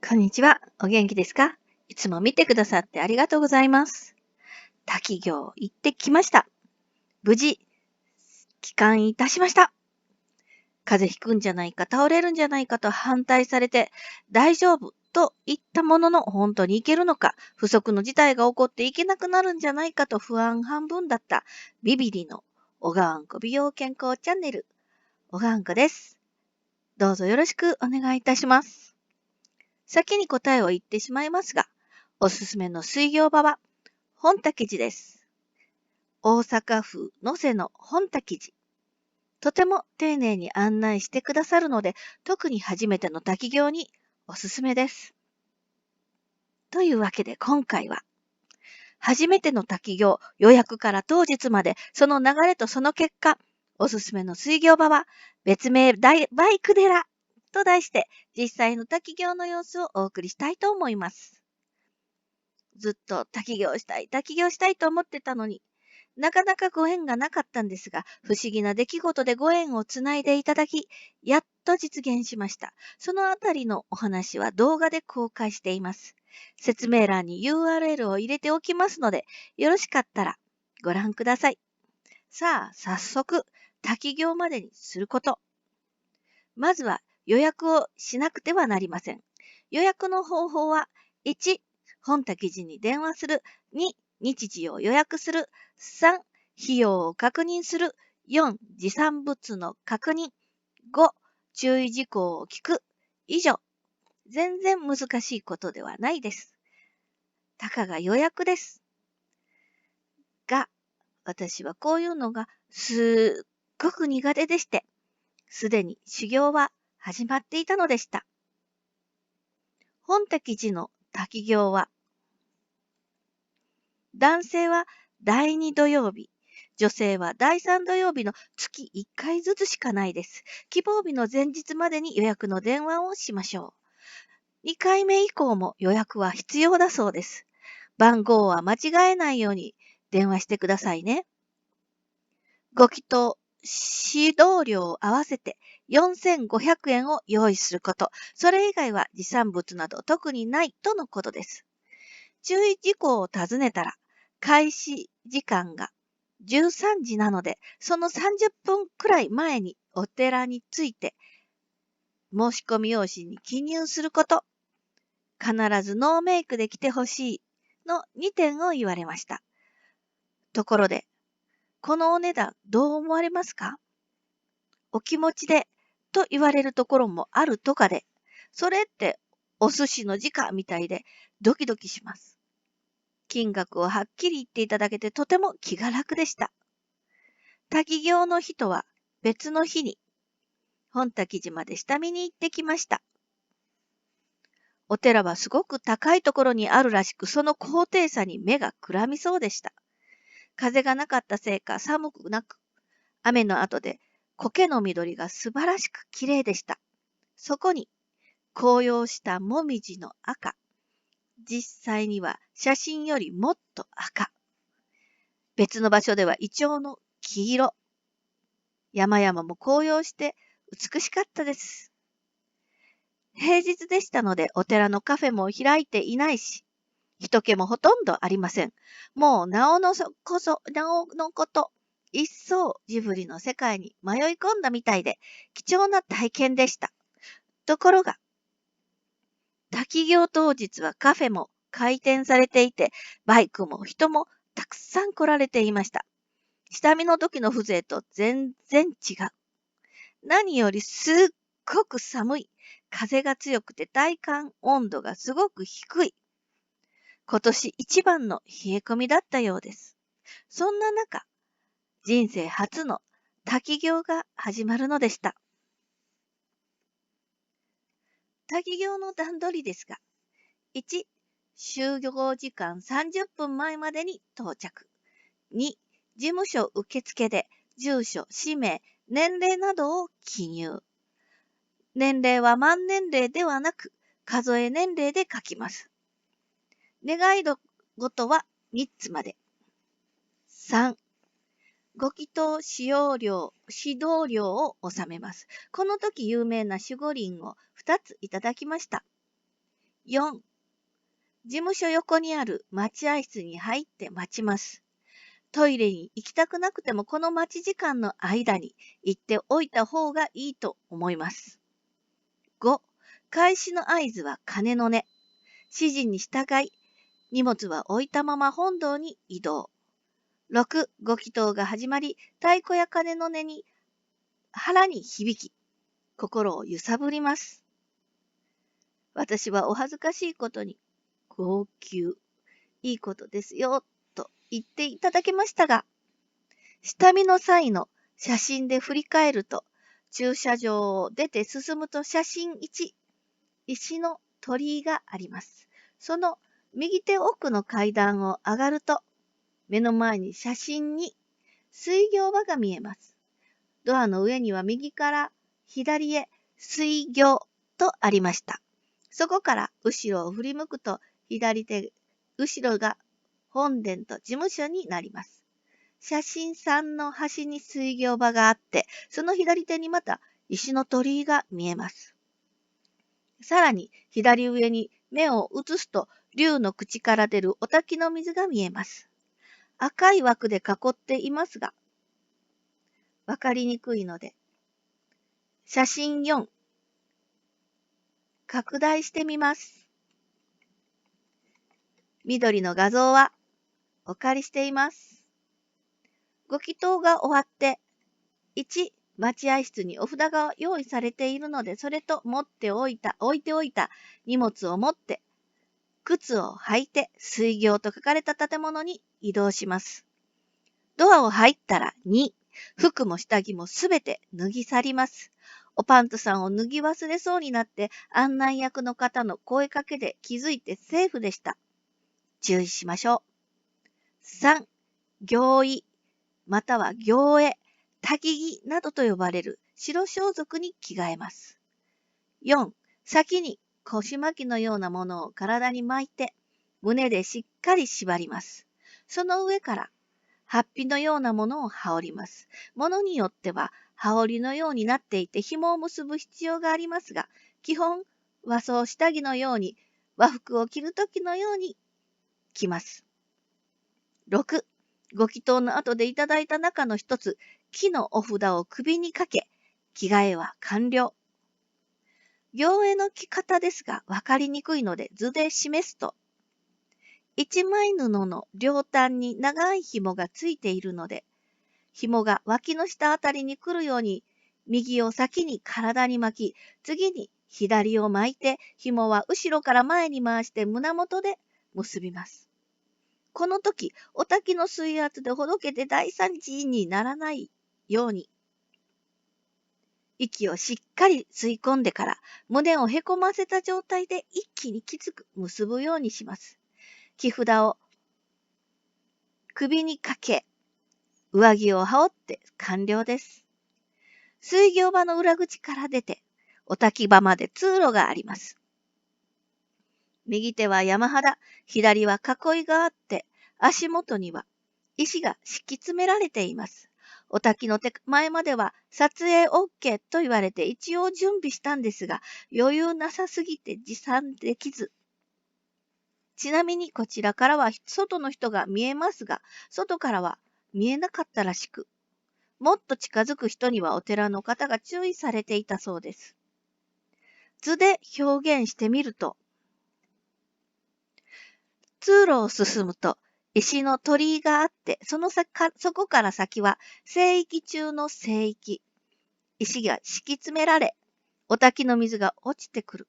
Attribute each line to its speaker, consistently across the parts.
Speaker 1: こんにちは。お元気ですか？いつも見てくださってありがとうございます。滝行行ってきました。無事、帰還いたしました。風邪ひくんじゃないか、倒れるんじゃないかと反対されて、大丈夫と言ったものの、本当に行けるのか、不測の事態が起こって行けなくなるんじゃないかと不安半分だったビビリの小川あんこ美容健康チャンネル、小川あんこです。どうぞよろしくお願いいたします。先に答えを言ってしまいますが、おすすめの水行場は、本滝寺です。大阪府能勢の本滝寺。とても丁寧に案内してくださるので、特に初めての滝行におすすめです。というわけで今回は、初めての滝行予約から当日まで、その流れとその結果、おすすめの水行場は、別名バイク寺と題して、実際の滝行の様子をお送りしたいと思います。ずっと滝行したいと思ってたのに、なかなかご縁がなかったんですが、不思議な出来事でご縁をつないでいただき、やっと実現しました。そのあたりのお話は動画で公開しています。説明欄に URL を入れておきますので、よろしかったらご覧ください。さあ、早速、滝行までにすること。まずは予約をしなくてはなりません。予約の方法は、1、本滝寺に電話する。2、日時を予約する。3、費用を確認する。4、持参物の確認。5、注意事項を聞く。以上。全然難しいことではないです。たかが予約です。が、私はこういうのがすっごく苦手でして、すでに修行は始まっていたのでした。本滝寺の滝行は、男性は第2土曜日、女性は第3土曜日の月1回ずつしかないです。希望日の前日までに予約の電話をしましょう。2回目以降も予約は必要だそうです。番号は間違えないように電話してくださいね。ご祈祷、指導料を合わせて4500円を用意すること。それ以外は持参物など特にないとのことです。注意事項を尋ねたら、開始時間が13時なので、その30分くらい前にお寺に着いて、申し込み用紙に記入すること。必ずノーメイクで来てほしいの2点を言われました。ところで、このお値段どう思われますか？お気持ちでと言われるところもあるとかで、それってお寿司の時間みたいでドキドキします。金額をはっきり言っていただけてとても気が楽でした。滝行の日とは別の日に本滝寺まで下見に行ってきました。お寺はすごく高いところにあるらしく、その高低差に目がくらみそうでした。風がなかったせいか寒くなく、雨の後で苔の緑が素晴らしく綺麗でした。そこに紅葉したもみじの赤。実際には写真よりもっと赤。別の場所ではイチョウの黄色。山々も紅葉して美しかったです。平日でしたのでお寺のカフェも開いていないし、人気もほとんどありません。もうなおのこと、一層ジブリの世界に迷い込んだみたいで貴重な体験でした。ところが、滝行当日はカフェも開店されていて、バイクも人もたくさん来られていました。下見の時の風情と全然違う。何よりすっごく寒い。風が強くて体感温度がすごく低い。今年一番の冷え込みだったようです。そんな中、人生初の滝行が始まるのでした。滝行の段取りですが、1、就業時間30分前までに到着。2、事務所受付で住所、氏名、年齢などを記入。年齢は満年齢ではなく、数え年齢で書きます。願い事は3つまで。3、ご祈祷指導料を納めます。この時有名な守護輪を2ついただきました。4、事務所横にある待合室に入って待ちます。トイレに行きたくなくてもこの待ち時間の間に行っておいた方がいいと思います。5、開始の合図は鐘の音。指示に従い、荷物は置いたまま本堂に移動。6、ご祈祷が始まり、太鼓や鐘の音に腹に響き、心を揺さぶります。私はお恥ずかしいことに、号泣、いいことですよ、と言っていただけましたが、下見の際の写真で振り返ると、駐車場を出て進むと写真1、石の鳥居があります。その右手奥の階段を上がると、目の前に写真に水行場が見えます。ドアの上には右から左へ水行とありました。そこから後ろを振り向くと左手、後ろが本殿と事務所になります。写真3の端に水行場があって、その左手にまた石の鳥居が見えます。さらに左上に目を移すと竜の口から出るお滝の水が見えます。赤い枠で囲っていますが、わかりにくいので、写真4、拡大してみます。緑の画像はお借りしています。ご祈祷が終わって、1、待合室にお札が用意されているので、それと置いておいた荷物を持って、靴を履いて水行と書かれた建物に移動します。ドアを入ったら2、服も下着もすべて脱ぎ去ります。おパンツさんを脱ぎ忘れそうになって案内役の方の声かけで気づいてセーフでした。注意しましょう。3、行衣、または行衣、焚き着などと呼ばれる白装束に着替えます。4、先に腰巻きのようなものを体に巻いて胸でしっかり縛ります。その上からハッピのようなものを羽織ります。ものによっては羽織のようになっていて紐を結ぶ必要がありますが、基本和装下着のように和服を着るときのように着ます。6、ご祈祷の後でいただいた中の一つ、木のお札を首にかけ、着替えは完了。行衣の着方ですが分かりにくいので図で示すと、一枚布の両端に長い紐がついているので、紐が脇の下あたりに来るように、右を先に体に巻き、次に左を巻いて、紐は後ろから前に回して胸元で結びます。この時、お滝の水圧でほどけて大惨事にならないように、息をしっかり吸い込んでから、胸をへこませた状態で一気にきつく結ぶようにします。木札を首にかけ、上着を羽織って完了です。水行場の裏口から出て、お滝場まで通路があります。右手は山肌、左は囲いがあって、足元には石が敷き詰められています。お滝の手前までは撮影 OK と言われて一応準備したんですが、余裕なさすぎて持参できず。ちなみにこちらからは外の人が見えますが、外からは見えなかったらしく、もっと近づく人にはお寺の方が注意されていたそうです。図で表現してみると、通路を進むと石の鳥居があって、そこから先は聖域中の聖域。石が敷き詰められ、お滝の水が落ちてくる。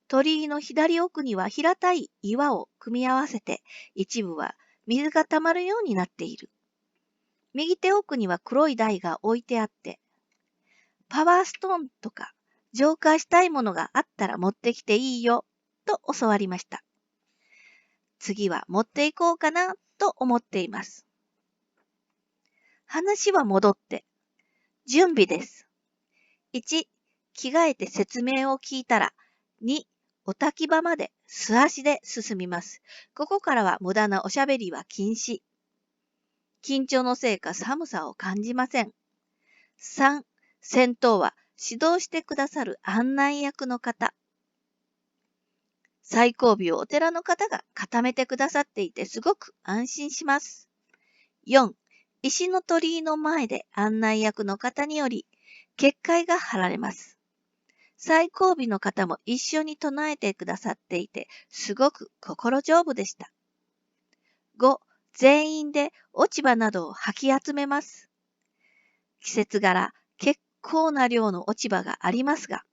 Speaker 1: 鳥居の左奥には平たい岩を組み合わせて、一部は水が溜まるようになっている。右手奥には黒い台が置いてあって、パワーストーンとか浄化したいものがあったら持ってきていいよ、と教わりました。次は持っていこうかなと思っています。話は戻って、準備です。1、着替えて説明を聞いたら、2、お焚き場まで素足で進みます。ここからは無駄なおしゃべりは禁止。緊張のせいか寒さを感じません。3、先頭は指導してくださる案内役の方。最後尾をお寺の方が固めてくださっていてすごく安心します。4、石の鳥居の前で案内役の方により結界が張られます。最後尾の方も一緒に唱えてくださっていてすごく心丈夫でした。5、全員で落ち葉などを掃き集めます。季節柄結構な量の落ち葉がありますが、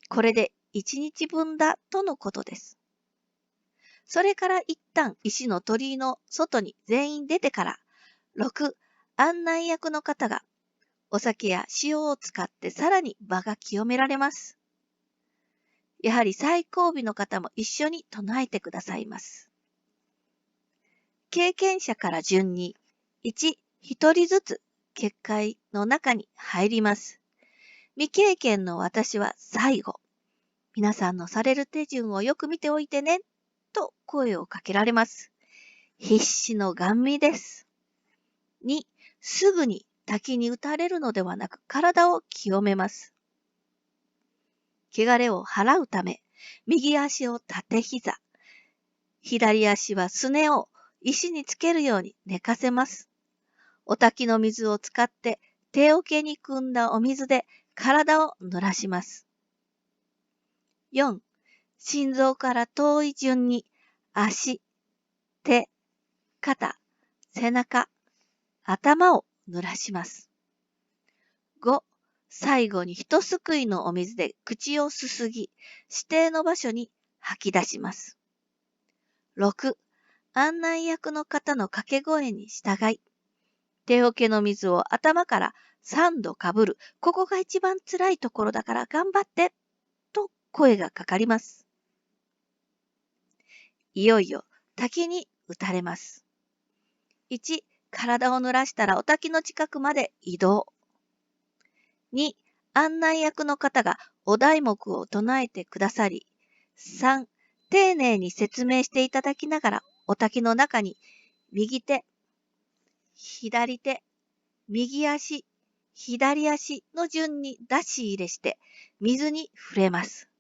Speaker 1: これで1日分だとのことです。それから一旦石の鳥居の外に全員出てから、6、案内役の方がお酒や塩を使ってさらに場が清められます。やはり最後尾の方も一緒に唱えてくださいます。経験者から順に、1、一人ずつ結界の中に入ります。未経験の私は最後。皆さんのされる手順をよく見ておいてね、と声をかけられます。必死のガン見です。2、すぐに滝に打たれるのではなく体を清めます。汚れを払うため、右足を縦膝、左足はすねを石につけるように寝かせます。お滝の水を使って手桶に汲んだお水で体を濡らします。4、心臓から遠い順に足、手、肩、背中、頭を濡らします。5、最後に一すくいのお水で口をすすぎ、指定の場所に吐き出します。6、案内役の方の掛け声に従い、手桶の水を頭から3度かぶる。ここが一番辛いところだから頑張って、と声がかかります。いよいよ滝に打たれます。1、体を濡らしたらお滝の近くまで移動。2、案内役の方がお題目を唱えてくださり。3、丁寧に説明していただきながらお滝の中に右手、左手、右足、左足の順に出し入れして水に触れます。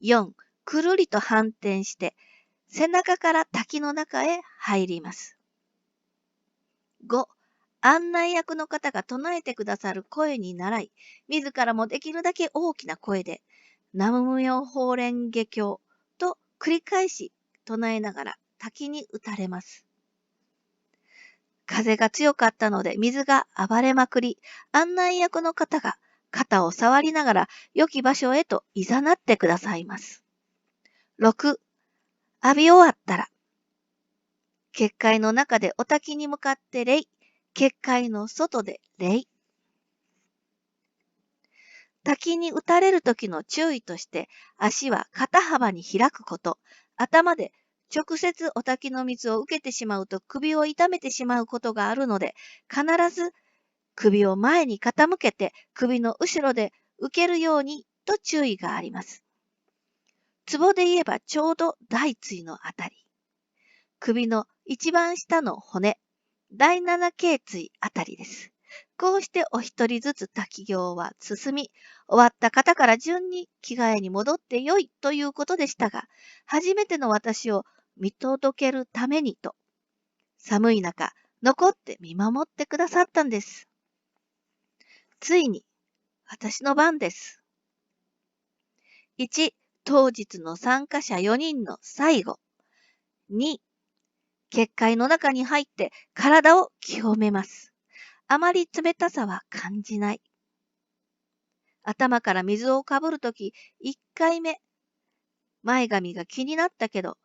Speaker 1: 4、くるりと反転して背中から滝の中へ入ります。5、案内役の方が唱えてくださる声に倣い、自らもできるだけ大きな声で、南無妙法蓮華経と繰り返し唱えながら滝に打たれます。風が強かったので水が暴れまくり、案内役の方が肩を触りながら良き場所へと誘ってくださいます。6、浴び終わったら、結界の中でお滝に向かって礼、結界の外で礼。滝に打たれる時の注意として、足は肩幅に開くこと、頭で直接お滝の水を受けてしまうと首を痛めてしまうことがあるので、必ず首を前に傾けて首の後ろで受けるようにと注意があります。壺で言えばちょうど大椎のあたり。首の一番下の骨、第七頸椎あたりです。こうしてお一人ずつ滝行は進み、終わった方から順に着替えに戻ってよいということでしたが、初めての私を見届けるためにと、寒い中、残って見守ってくださったんです。ついに、私の番です。1、当日の参加者4人の最後。2、結界の中に入って体を清めます。あまり冷たさは感じない。頭から水をかぶるとき、1回目、前髪が気になったけど、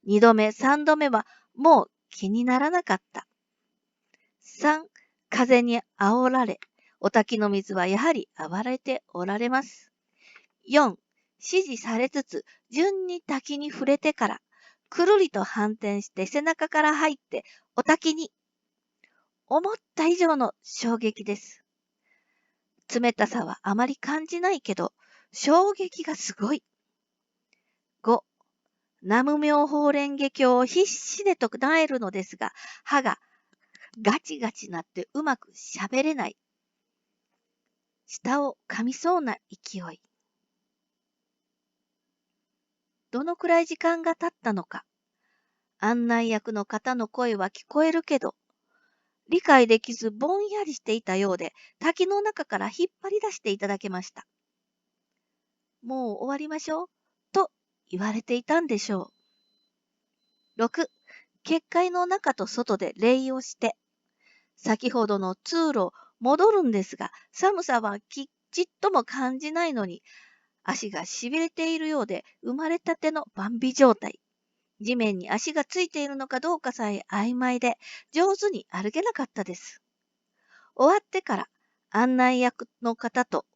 Speaker 1: 2度目、3度目はもう気にならなかった。3、風に煽られ、お滝の水はやはり暴れておられます。4、指示されつつ、順に滝に触れてから、くるりと反転して背中から入ってお滝に。思った以上の衝撃です。冷たさはあまり感じないけど、衝撃がすごい。5、南無妙法蓮華経を必死で唱えるのですが、歯がガチガチなってうまく喋れない。舌を噛みそうな勢い。どのくらい時間が経ったのか。案内役の方の声は聞こえるけど、理解できずぼんやりしていたようで、滝の中から引っ張り出していただけました。もう終わりましょう、と言われていたんでしょう。6、結界の中と外で礼をして、先ほどの通路を戻るんですが、寒さはちっとも感じないのに、足がしびれているようで、生まれたてのバンビ状態。地面に足がついているのかどうかさえ曖昧で、上手に歩けなかったです。終わってから、案内役の方と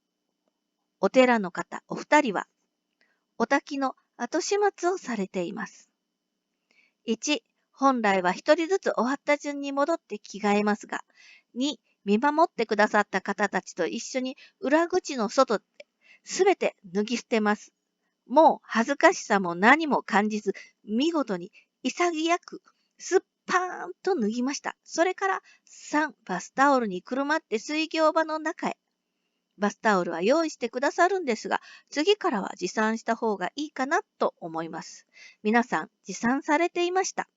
Speaker 1: お寺の方、お二人は、お滝の後始末をされています。1、本来は一人ずつ終わった順に戻って着替えますが、2、見守ってくださった方たちと一緒に裏口の外で、すべて脱ぎ捨てます。もう恥ずかしさも何も感じず、見事に潔くスッパーンと脱ぎました。それから3、バスタオルにくるまって水行場の中へ。バスタオルは用意してくださるんですが、次からは持参した方がいいかなと思います。皆さん持参されていました。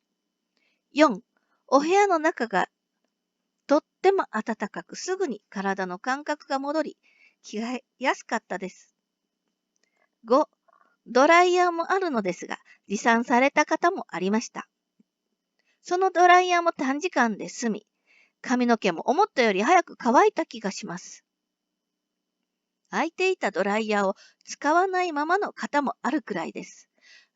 Speaker 1: 4、お部屋の中がとっても暖かく、すぐに体の感覚が戻り、着替えやすかったです。5、ドライヤーもあるのですが、持参された方もありました。そのドライヤーも短時間で済み、髪の毛も思ったより早く乾いた気がします。空いていたドライヤーを使わないままの方もあるくらいです。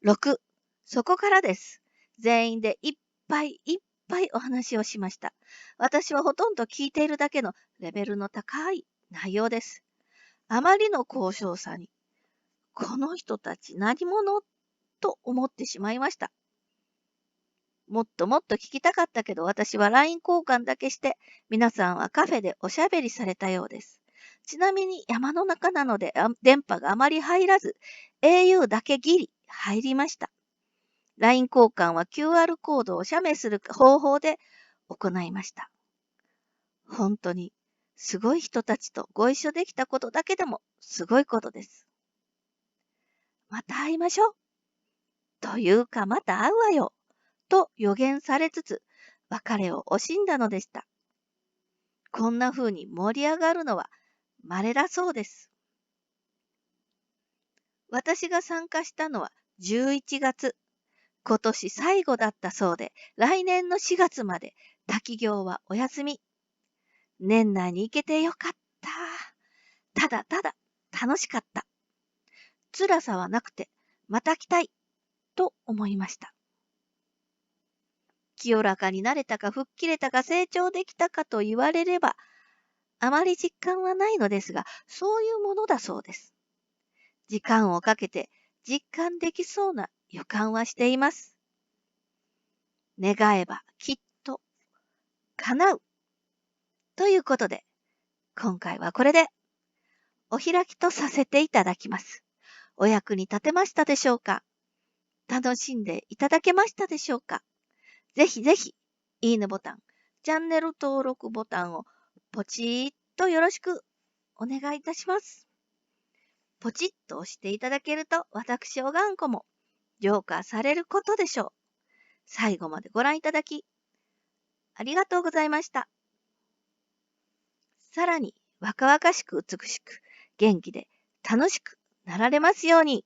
Speaker 1: 6、そこからです。全員でいっぱいいっぱいお話をしました。私はほとんど聞いているだけのレベルの高い内容です。あまりの高尚さに、この人たち何者と思ってしまいました。もっともっと聞きたかったけど、私は LINE 交換だけして、皆さんはカフェでおしゃべりされたようです。ちなみに山の中なので電波があまり入らず、au だけギリ入りました。LINE 交換は QR コードを写メする方法で行いました。本当にすごい人たちとご一緒できたことだけでもすごいことです。また会いましょう。というかまた会うわよ。と予言されつつ、別れを惜しんだのでした。こんな風に盛り上がるのは稀だそうです。私が参加したのは11月。今年最後だったそうで、来年の4月まで滝行はお休み。年内に行けてよかった。ただただ楽しかった。辛さはなくて、また来たい。と思いました。清らかになれたか吹っ切れたか成長できたかと言われれば、あまり実感はないのですが、そういうものだそうです。時間をかけて実感できそうな予感はしています。願えばきっと叶う。ということで、今回はこれでお開きとさせていただきます。お役に立てましたでしょうか？楽しんでいただけましたでしょうか？ぜひぜひ、いいねボタン、チャンネル登録ボタンをポチッとよろしくお願いいたします。ポチッと押していただけると、私おがんこも浄化されることでしょう。最後までご覧いただき、ありがとうございました。さらに、若々しく美しく、元気で楽しくなられますように。